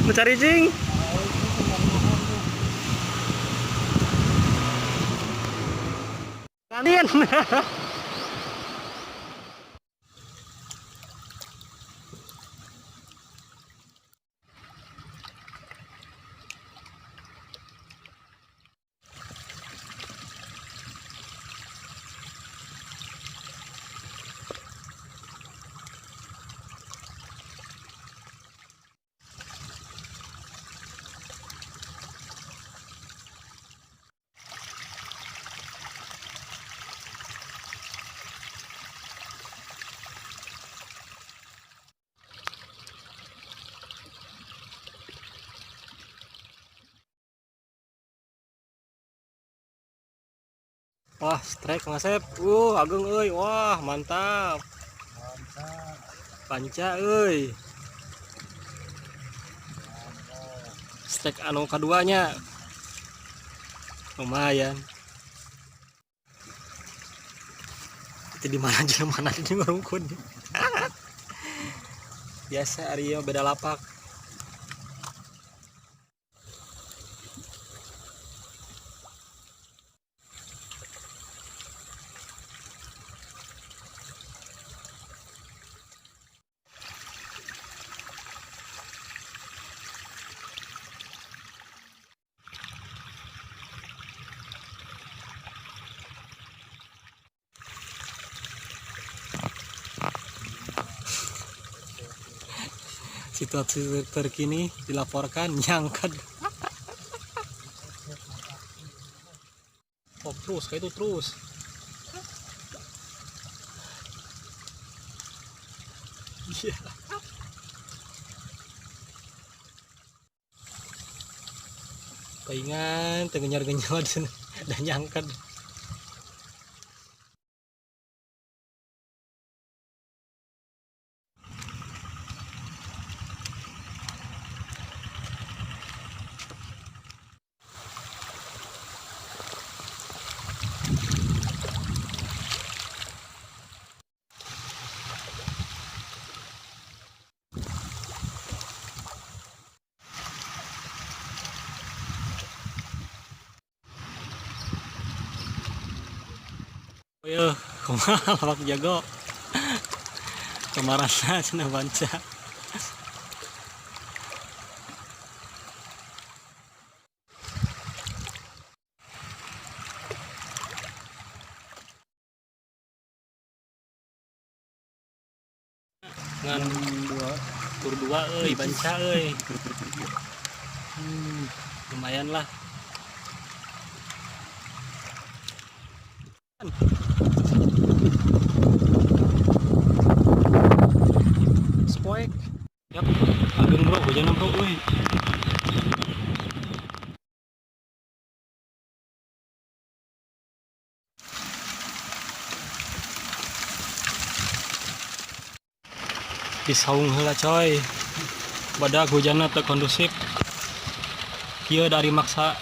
Mencari cing. Kalian. Wah, strike ngasep. Agung euy. Wah, mantap. Panca euy. Strike anu keduanya. Lumayan. Itu di mana aja mana di ngarungkun. Biasa Aryo beda lapak. Situasi terkini dilaporkan nyangkat. Oh, terus kayak itu terus. Iya. Paingan tengenyar-genyar dan nyangkat. Oh iya, kumaha lawak jago. Kamarana cenah banca. Ngan tur dua euy banca euy. Lumayan lah. Spoek. Yap, ageun bro, hujan bro euy. Disaung heula coy. Badak hujanna teu kondusif. Kieu dari maksa